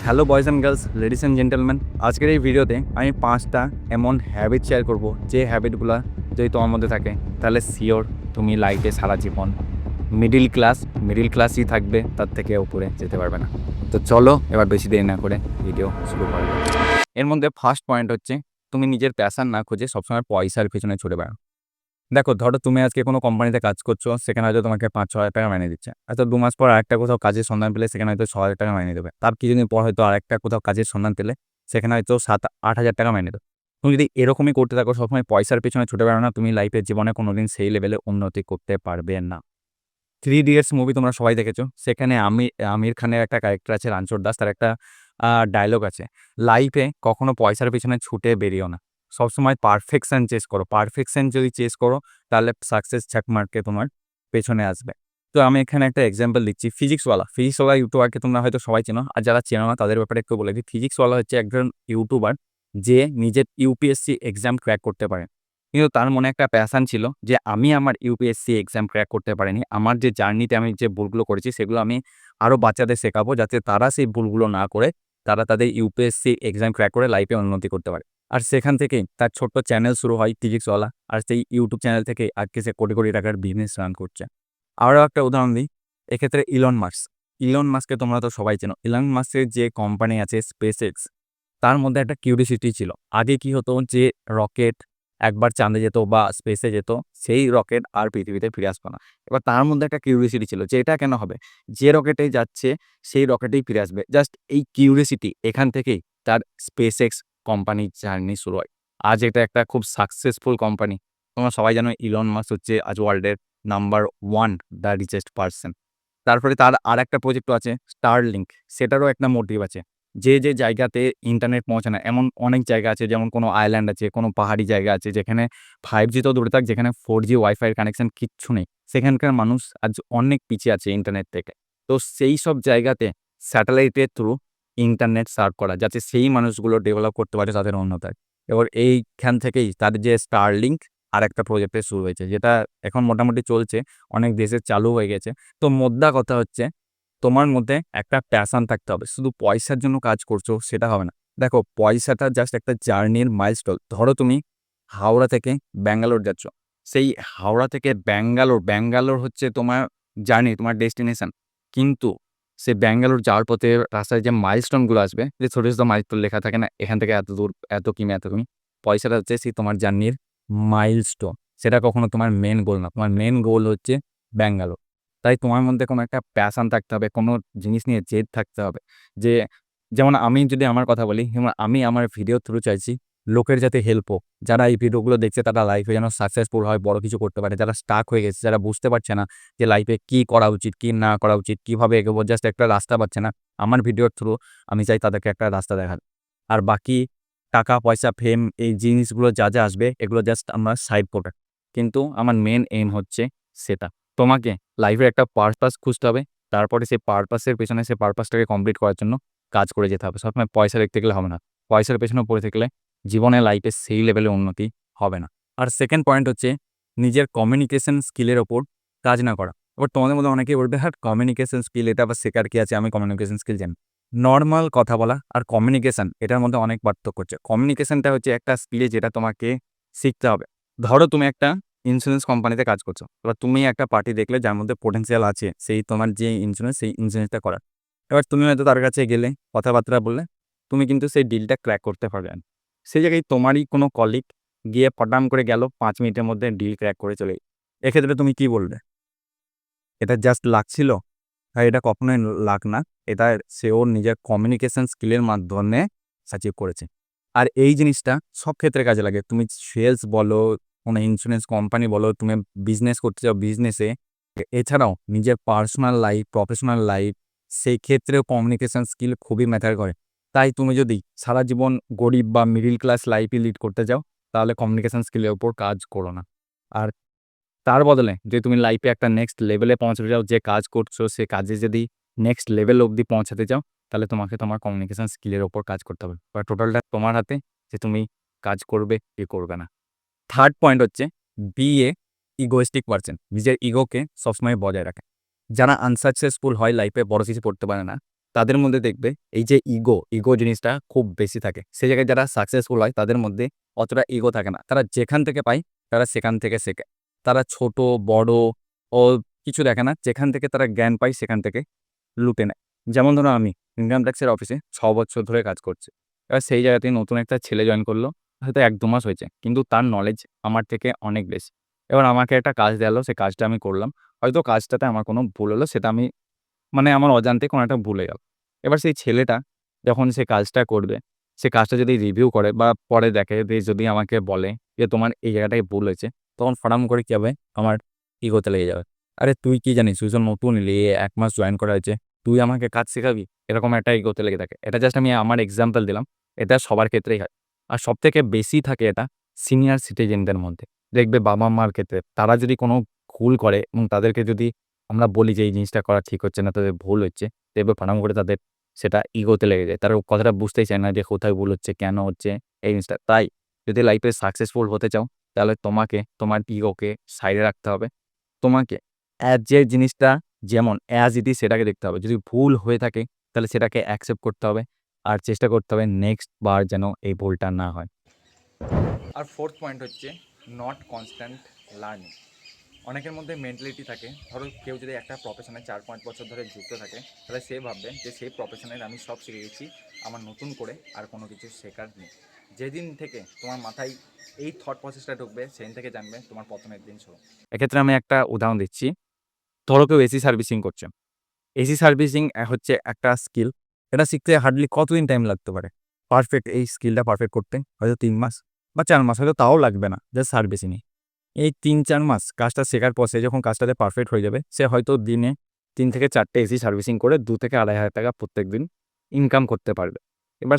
Hello boys and girls, ladies and gentleman. আজকের এই ভিডিওতে আমি 5টা এমন হ্যাবিট শেয়ার করব, যে হ্যাবিটগুলো যদি তোমার মধ্যে থাকে তাহলে শিওর তুমি লাইফে সারা জীবন মিডিল ক্লাসই থাকবে, তার থেকে উপরে যেতে পারবে না। তো চলো এবার বেশি দেরি না করে ভিডিও শুরু করা যাক। এর মধ্যে ফার্স্ট পয়েন্ট হচ্ছে, তুমি নিজের প্যাশন না খুঁজে সবসময় পয়সার পেছনে ছুটে বেড়াও। দেখো, ধরো তুমি আজকে কোনো কোম্পানিতে কাজ করছো, সেখানে হয়তো তোমাকে 5-6 হাজার টাকা মাইনে দিচ্ছে। হয়তো 2 মাস পর আরেকটা কোথাও কাজের সন্ধান পেলে সেখানে হয়তো 6 হাজার টাকা মাইনে দেবে। তার কিছুদিন পর হয়তো আরেকটা কোথাও কাজের সন্ধান পেলে সেখানে হয়তো 7-8 হাজার টাকা মাইনে দেবে। তুমি যদি এরকমই করতে থাকো, সবসময় পয়সার পেছনে ছুটে বেড়াও না, তুমি লাইফের জীবনে কোনোদিন সেই লেভেলে উন্নতি করতে পারবে না। 3 ইডিয়টস মুভি তোমরা সবাই দেখেছো। সেখানে আমির খানের একটা ক্যারেক্টার আছে রানছোড় দাস, তার একটা ডায়লগ আছে, লাইফে কখনো পয়সার পেছনে ছুটে বেরিও না, সবসময় পারফেকশন চেস করো। পারফেকশন যদি চেস করো তাহলে সাকসেস ছ্যাকমারকে তোমার পেছনে আসবে। তো আমি এখানে একটা এক্সাম্পল দিচ্ছি। ফিজিক্সওয়ালা ইউটিউবারকে তোমরা হয়তো সবাই চেনো, আর যারা চেনো না তাদের ব্যাপারে একটু বলে দিই। ফিজিক্সওয়ালা হচ্ছে একজন ইউটিউবার যে নিজের ইউপিএসসি এক্সাম ক্র্যাক করতে পারে, কিন্তু তার মনে একটা প্যাশান ছিল যে আমি আমার ইউপিএসসি এক্সাম ক্র্যাক করতে পারিনি, আমার যে জার্নিতে আমি যে ভুলগুলো করেছি সেগুলো আমি আরও বাচ্চাদের শেখাবো, যাতে তারা সেই ভুলগুলো না করে তারা তাদের ইউপিএসসি এক্সাম ক্র্যাক করে লাইফে উন্নতি করতে পারে। আর সেখান থেকেই তার ছোট্ট চ্যানেল শুরু হয় ফিজিক্সওয়ালা, আর সেই ইউটিউব চ্যানেল থেকে আজকে সে কোটি কোটি টাকার বিজনেস রান করছে। আরও একটা উদাহরণ দিই, এক্ষেত্রে ইলন মাস্ককে তোমরা তো সবাই চেনো। ইলন মাস্কের যে কোম্পানি আছে স্পেস এক্স, তার মধ্যে একটা কিউরিসিটি ছিল। আগে কি হতো, যে রকেট একবার চাঁদে যেত বা স্পেসে যেত, সেই রকেট আর পৃথিবীতে ফিরে আসতো না। এবার তার মধ্যে একটা কিউরিসিটি ছিল যে এটা কেন হবে, যে রকেটে যাচ্ছে সেই রকেটেই ফিরে আসবে। জাস্ট এই কিউরিসিটি, এখান থেকেই তার স্পেস এক্স কোম্পানির জার্নি শুরু হয়। আজ এটা একটা খুব সাকসেসফুল কোম্পানি। তোমরা সবাই জানো ইলন মাস্ক হচ্ছে আজ ওয়ার্ল্ডের নাম্বার 1 দ্য রিচেস্ট পারসন। তারপরে তার আরেকটা প্রজেক্টও আছে স্টারলিংক, সেটারও একটা মোটিভ আছে। যে জায়গাতে ইন্টারনেট পৌঁছে না, এমন অনেক জায়গা আছে, যেমন কোনো আইল্যান্ড আছে, কোনো পাহাড়ি জায়গা আছে যেখানে 5G তো দূরে থাক, যেখানে 4G ওয়াইফাইয়ের কানেকশন কিচ্ছু নেই। সেখানকার মানুষ আজ অনেক পিছিয়ে আছে ইন্টারনেট থেকে। তো সেই সব জায়গাতে স্যাটেলাইটের থ্রু ইন্টারনেট সার্ভ করা, যাতে সেই মানুষগুলো ডেভেলপ করতে পারে তাদের অন্যতায়। এবার এইখান থেকেই তাদের যে স্টারলিংক আরেকটা প্রজেক্টের শুরু হয়েছে, যেটা এখন মোটামুটি চলছে, অনেক দেশে চালু হয়ে গেছে। তো মোদ্দা কথা হচ্ছে, তোমার মধ্যে একটা প্যাশন থাকতে হবে। শুধু পয়সার জন্য কাজ করছো সেটা হবে না। দেখো, পয়সাটা জাস্ট একটা জার্নির মাইলস্টোন। ধরো তুমি হাওড়া থেকে ব্যাঙ্গালোর যাচ্ছ, সেই হাওড়া থেকে ব্যাঙ্গালোর হচ্ছে তোমার জার্নি, তোমার ডেস্টিনেশন। কিন্তু সে ব্যাঙ্গালোর যাওয়ার পথে রাস্তায় যে মাইলস্টোনগুলো আসবে, যে ছোটো ছোটো মাইলস্টোন লেখা থাকে না, এখান থেকে এত দূর, এত কিমি, এত কিমি, পয়সাটা হচ্ছে সেই তোমার জার্নির মাইলস্টোন। সেটা কখনো তোমার মেন গোল না। তোমার মেন গোল হচ্ছে ব্যাঙ্গালোর। তাই তোমার মধ্যে কোনো একটা প্যাশন থাকতে হবে, কোনো জিনিস নিয়ে জেদ থাকতে হবে। যে যেমন আমি যদি আমার কথা বলি, যেমন আমি আমার ভিডিও থ্রু চাইছি লোকের যাতে হেল্প হোক। যারা এই ভিডিওগুলো দেখছে তারা লাইফে যেন সাকসেসফুল হয়, বড় কিছু করতে পারে। যারা স্টাক হয়ে গেছে, যারা বুঝতে পারছে না যে লাইফে কী করা উচিত, কী না করা উচিত, কীভাবে এগোবো, জাস্ট একটা রাস্তা পাচ্ছে না, আমার ভিডিওর থ্রু আমি চাই তাদেরকে একটা রাস্তা দেখার। আর বাকি টাকা পয়সা ফেম এই জিনিসগুলো যা যা আসবে, এগুলো জাস্ট আমরা সাইড প্রোডাক্ট। কিন্তু আমার মেন এইম হচ্ছে সেটা। তোমাকে লাইফের একটা পারপাস খুঁজতে হবে, তারপরে সেই পারপাসের পেছনে সেই পারপাসটাকে কমপ্লিট করার জন্য কাজ করে যেতে হবে। সবসময় পয়সা দেখতে গেলে হবে না। পয়সার পেছনে পড়ে থাকলে জীবনে লাইফে সেই লেভেলে উন্নতি হবে না। আর সেকেন্ড পয়েন্ট হচ্ছে, নিজের কমিউনিকেশন স্কিলের ওপর কাজ না করা। এবার তোমাদের মধ্যে অনেকেই বলবে, হ্যাঁ কমিউনিকেশন স্কিল, এটা আবার শেখার কি আছে, আমি কমিউনিকেশন স্কিল জানি। নর্মাল কথা বলা আর কমিউনিকেশন, এটার মধ্যে অনেক পার্থক্য হচ্ছে। কমিউনিকেশনটা হচ্ছে একটা স্কিল যেটা তোমাকে শিখতে হবে। ধরো তুমি একটা ইন্স্যুরেন্স কোম্পানিতে কাজ করছো, এবার তুমি একটা পার্টি দেখলে যার মধ্যে পোটেনশিয়াল আছে সেই তোমার যে ইন্স্যুরেন্স, সেই ইন্স্যুরেন্সটা করার। এবার তুমি হয়তো তার কাছে গেলে, কথাবার্তা বললে, তুমি কিন্তু সেই ডিলটা ক্র্যাক করতে পারবে না। সেই জায়গায় তোমারই কোনো কলিগ গিয়ে পটাম করে গেল, 5 মিনিটের মধ্যে ডিল ক্র্যাক করে চলে গেল। এক্ষেত্রে তুমি কি বলবে? এটা জাস্ট লাক ছিল? আর এটা কখনোই লাক না। এটা সে ওর নিজের কমিউনিকেশন স্কিলের মাধ্যমে অ্যাচিভ করেছে। আর এই জিনিসটা সব ক্ষেত্রে কাজে লাগে। তুমি সেলস বলো, কোনো ইন্স্যুরেন্স কোম্পানি বলো, তুমি বিজনেস করতে চাও, বিজনেসে, এছাড়াও নিজের পার্সোনাল লাইফ, প্রফেশনাল লাইফ, সেই ক্ষেত্রেও কমিউনিকেশন স্কিল খুবই ম্যাটার করে। তাই তুমি যদি সারা জীবন গরিব বা মিডল ক্লাস লাইফই লিড করতে চাও, তাহলে কমিউনিকেশন স্কিলের উপর কাজ করো না। আর তার বদলে যদি তুমি লাইফে একটা নেক্সট লেভেলে পৌঁছাতে চাও, যে কাজ করছো সে কাজে যদি নেক্সট লেভেল অবধি পৌঁছাতে চাও, তাহলে তোমাকে তোমার কমিউনিকেশন স্কিলের ওপর কাজ করতে হবে। বা টোটালটা তোমার হাতে, যে তুমি কাজ করবে কি করবে না। থার্ড পয়েন্ট হচ্ছে, বি এ ইগোয়েস্টিক পারসন। নিজের ইগোকে সবসময় বজায় রাখে। যারা আনসাকসেসফুল হয় লাইফে, বড় কিছু করতে পারে না, তাদের মধ্যে দেখবে এই যে ইগো জিনিসটা খুব বেশি থাকে। সেই জায়গায় যারা সাকসেসফুল হয় তাদের মধ্যে অতটা ইগো থাকে না। তারা যেখান থেকে পায় তারা সেখান থেকে শেখে। তারা ছোট, বড় ও কিছু দেখে না। যেখান থেকে তারা জ্ঞান পায় সেখান থেকে লুটে নেয়। যেমন ধরো আমি ইনকাম ট্যাক্সের অফিসে ৬ বছর ধরে কাজ করছি। এবার সেই জায়গাতেই নতুন একটা ছেলে জয়েন করলো। হয়তো ১-২ মাস হয়েছে। কিন্তু তার নলেজ আমার থেকে অনেক বেশি। এবার আমাকে একটা কাজ দেওয়া হলো, সেই কাজটা আমি করলাম। হয়তো কাজটাতে আমার কোনো ভুল হলো সেটা আমি মানে আমার অজান্তে কোনো একটা ভুল হয়ে গেল। এবার সেই ছেলেটা যখন সে কাজটা করবে, সে কাজটা যদি রিভিউ করে বা পরে দেখে যে যদি আমাকে বলে যে, "তোমার এই জায়গাটায় ভুল হয়েছে", তখন ফড়াম করে কি হবে? আমার ইগোতে লেগে যাবে। "আরে তুই কি জানিস? তুই তো নতুন এলি, এই ১ মাস জয়েন করা হয়েছে। তুই আমাকে কাজ শেখাবি?" এরকম একটা ইগোতে লেগে থাকে। এটা জাস্ট আমি আমার এক্সাম্পল দিলাম। এটা সবার ক্ষেত্রেই হয়। আর সবথেকে বেশি থাকে এটা সিনিয়র সিটিজেনদের মধ্যে। দেখবে বাবা-মার ক্ষেত্রে তারা যদি কোনো ভুল করে এবং তাদেরকে যদি আমরা বলি যে এই জিনিসটা করা ঠিক হচ্ছে না, তাদের ভুল হচ্ছে। দেখবে ফাটাম করে তাদের সেটা ইগোতে লেগে যায়। তারা কথাটা বুঝতেই চায় না যে কোথায় ভুল হচ্ছে, কেন হচ্ছে এই জিনিসটা। তাই যদি লাইফে সাকসেসফুল হতে চাও তাহলে তোমাকে তোমার ইগোকে সাইডে রাখতে হবে। তোমাকে যে জিনিসটা যেমন অ্যাজ ইট ইজ সেটাকে দেখতে হবে। যদি ভুল হয়ে থাকে তাহলে সেটাকে অ্যাকসেপ্ট করতে হবে। আর চেষ্টা করতে হবে নেক্সট বার যেন এই ভুলটা না হয়। আর 4th পয়েন্ট হচ্ছে নট কনস্ট্যান্ট লার্নিং। অনেকের মধ্যে মেন্টালিটি থাকে, ধরো কেউ যদি একটা প্রফেশনে ৪-৫ বছর ধরে যুক্ত থাকে তাহলে সে ভাববে যে সেই প্রফেশনের আমি সব শিখে গেছি, আমার নতুন করে আর কোনো কিছু শেখার নেই। যেদিন থেকে তোমার মাথায় এই থট প্রসেসটা ঢুকবে সেদিন থেকে জানবে তোমার পতনের দিন শুরু। এক্ষেত্রে আমি একটা উদাহরণ দিচ্ছি। ধরো কেউ এসি সার্ভিসিং করছে। এসি সার্ভিসিং হচ্ছে একটা স্কিল। এটা শিখতে হার্ডলি কতদিন টাইম লাগতে পারে? পারফেক্ট এই স্কিলটা পারফেক্ট করতে হয়তো ৩ মাস বা ৪ মাস, হয়তো তাও লাগবে না জাস্ট সার্ভিসিংই। এই ৩-৪ মাস কাজটা শেখার পর সে যখন কাজটাতে পারফেক্ট হয়ে যাবে, সে হয়তো দিনে ৩ থেকে ৪ টে এসি সার্ভিসিং করে ৳২ থেকে ৳২৫০০ প্রত্যেকদিন ইনকাম করতে পারবে। এবার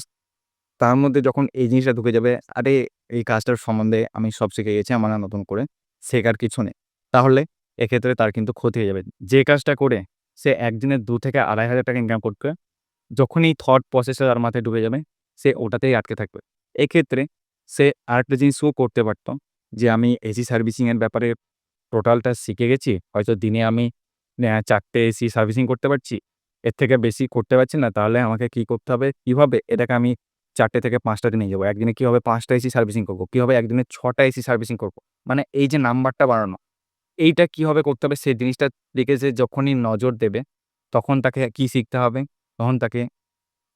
তার মধ্যে যখন এই জিনিসটা ঢুকে যাবে, আরে এই কাজটার সম্বন্ধে আমি সব শিখে গেছি, আমার আর নতুন করে শেখার কিছু নেই। তাহলে এক্ষেত্রে তার কিন্তু ক্ষতি হয়ে যাবে। যে কাজটা করে সে একদিনে ৳২ থেকে ৳২৫০০ ইনকাম করবে, যখনই থট প্রসেসটা তার মাথায় ঢুকে যাবে, সে ওটাতেই আটকে থাকবে। এক্ষেত্রে সে আরেকটা জিনিসও করতে পারত যে, আমি এসি সার্ভিসিং এর ব্যাপারে টোটালটা শিখে গেছি। হয়তো দিনে আমি ৪ টে এসি সার্ভিসিং করতে পারছি। এর থেকে বেশি করতে পারছি না। তাহলে আমাকে কি করতে হবে? কিভাবে এটাকে আমি ৪ টে থেকে ৫ টাতে নিয়ে যাবো। একদিনে কিভাবে ৫ টা এসি সার্ভিসিং করব? কিভাবে একদিনে ৬ টা এসি সার্ভিসিং করব? মানে এই যে নাম্বারটা বাড়ানো, এইটা কিভাবে করতে হবে সেই জিনিসটার দিকে সে যখনই নজর দেবে, তখন তাকে কি শিখতে হবে? তখন তাকে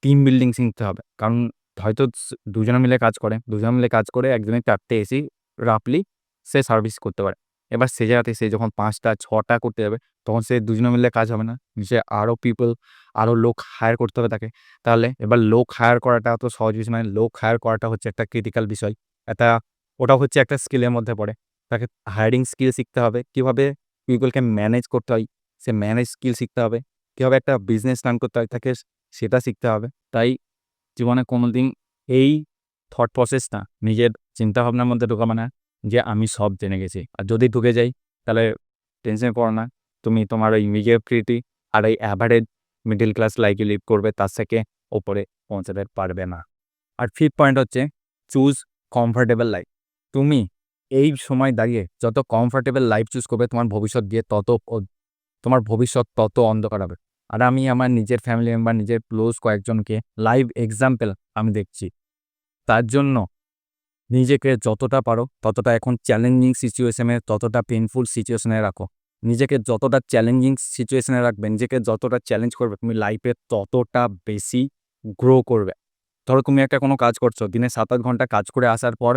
টিম বিল্ডিং শিখতে হবে। কারণ হয়তো ২ জনে মিলে কাজ করে। ২ জন মিলে কাজ করে একজনে ৪ টে এসি রাফলি সে সার্ভিস করতে পারে। এবার সে জায়গাতে সে যখন ৫ টা ৬ টা করতে যাবে, তখন সে ২ জনে মিলে কাজ হবে না। সে আরো লোক হায়ার করতে হবে তাকে। তাহলে এবার লোক হায়ার করাটা অত সহজ বিষয় নয়। লোক হায়ার করাটা হচ্ছে একটা ক্রিটিক্যাল বিষয়। এটা ওটাও হচ্ছে একটা স্কিলের মধ্যে পড়ে। তাকে হায়ারিং স্কিল শিখতে হবে। কিভাবে পিপলকে ম্যানেজ করতে হয়, সে ম্যানেজ স্কিল শিখতে হবে। কিভাবে একটা বিজনেস রান করতে হয় তাকে সেটা শিখতে হবে। তাই জীবনে কোনোদিন এই থট প্রসেসটা নিজের চিন্তাভাবনার মধ্যে ঢোকাবে না যে আমি সব জেনে গেছি। আর যদি ঢুকে যাই তাহলে টেনশনে পড়ো না। তুমি তোমার ওই মিডিওক্রিটি আর এই এভারেজ মিডল ক্লাস লাইফই লিড করবে, তার থেকে ওপরে পৌঁছাতে পারবে না। আর 5th পয়েন্ট হচ্ছে চুজ কমফোর্টেবল লাইফ। তুমি এই সময় দাঁড়িয়ে যত কমফোর্টেবল লাইফ চুজ করবে তোমার ভবিষ্যৎ তত অন্ধকার হবে। আর আমি আমার নিজের ফ্যামিলি মেম্বার, নিজের ক্লোজ কয়েকজনকে লাইভ এক্সাম্পল আমি দেখছি। তার জন্য নিজেকে যতটা পারো ততটা এখন চ্যালেঞ্জিং সিচুয়েশনে, ততটা পেইনফুল সিচুয়েশনে রাখো। নিজেকে যতটা চ্যালেঞ্জিং সিচুয়েশনে রাখবে, নিজেকে যতটা চ্যালেঞ্জ করবে, তুমি লাইফে ততটা বেশি গ্রো করবে। ধরো তুমি একটা কোনো কাজ করছো, দিনে ৭-৮ ঘন্টা কাজ করে আসার পর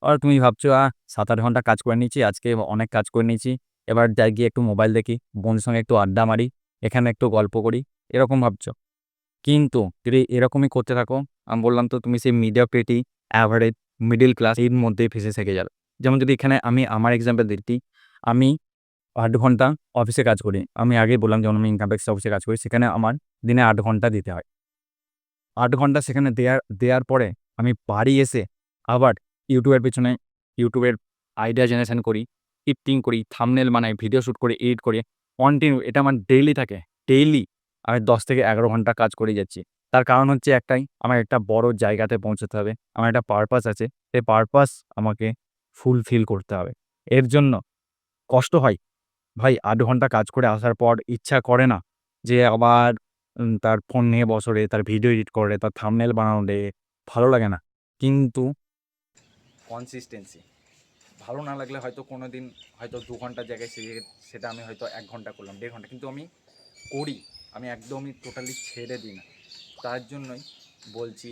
আর তুমি ভাবছো ৭-৮ ঘন্টা কাজ করে নিয়েছি, আজকে অনেক কাজ করে নিয়েছি। এবার যাই গিয়ে একটু মোবাইল দেখি, বন্ধুর সঙ্গে একটু আড্ডা মারি, এখানে একটু গল্প করি, এরকম ভাবছো। কিন্তু যদি এরকমই করতে থাকো, আমি বললাম তো তুমি সেই মিডিওক্রিটি, এভারেজ, মিডল ক্লাস এর মধ্যেই ফেঁসে থেকে যাবে। যেমন যদি এখানে আমি আমার এক্সাম্পল দিই, আমি ৮ ঘন্টা অফিসে কাজ করি। আমি আগেই বললাম যেমন আমি ইনকাম ট্যাক্স অফিসে কাজ করি। সেখানে আমার দিনে ৮ ঘন্টা দিতে হয়। ৮ ঘন্টা সেখানে দেয়ার পরে আমি বাড়ি এসে আবার ইউটিউবের পেছনে ইউটিউবের আইডিয়া জেনারেশন করি, স্ক্রিপ্টিং করি, থাম্বনেল বানাই, ভিডিও শুট করি, এডিট করি। কন্টিনিউ এটা আমার ডেইলি থাকে। ডেইলি আমি ১০ থেকে ১১ ঘন্টা কাজ করেই যাচ্ছি। তার কারণ হচ্ছে একটাই, আমার একটা বড় জায়গাতে পৌঁছাতে হবে। আমার একটা পারপাস আছে। সেই পারপাস আমাকে ফুলফিল করতে হবে। এর জন্য কষ্ট হয়। ভাই ৮ ঘন্টা কাজ করে আসার পর ইচ্ছা করে না যে আবার তার ফোন নিয়ে বসরে, তার ভিডিও এডিট করে, তার থাম্বনেল বানানো ভালো লাগে না। কিন্তু কনসিস্টেন্সি ভালো না লাগলে হয়তো কোনো দিন হয়তো 2 ঘন্টার জায়গায় সেটা আমি হয়তো 1 ঘন্টা করলাম, 1.5 ঘন্টা, কিন্তু আমি করি, আমি একদমই টোটালি ছেড়ে দিই না। তার জন্যই বলছি,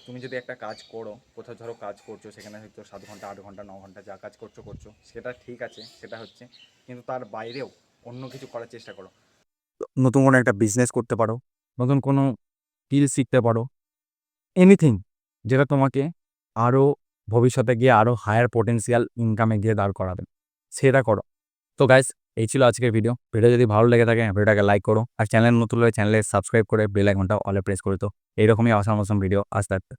তুমি যদি একটা কাজ করো, কোথাও ধরো কাজ করছো, সেখানে হয়তো 7 ঘন্টা, 8 ঘন্টা, 9 ঘন্টা যা কাজ করছো সেটা ঠিক আছে, সেটা হচ্ছে, কিন্তু তার বাইরেও অন্য কিছু করার চেষ্টা করো। নতুন কোনো একটা বিজনেস করতে পারো, নতুন কোনো স্কিল শিখতে পারো, এনিথিং যেটা তোমাকে আরও ভবিষ্যতে গিয়ে আরও হায়ার পটেনশিয়াল ইনকামে গিয়ে দাঁড় করাবে, সেটা করো। তো গাইস, এই ছিল আজকের ভিডিও। যদি ভালো লেগে থাকে ভিডিওটাকে লাইক করো, আর চ্যানেল নতুন হলে চ্যানেলে সাবস্ক্রাইব করে বেল আইকনটা অলে প্রেস করে তো এইরকমই আসাম ভিডিও আসতে থাকবে।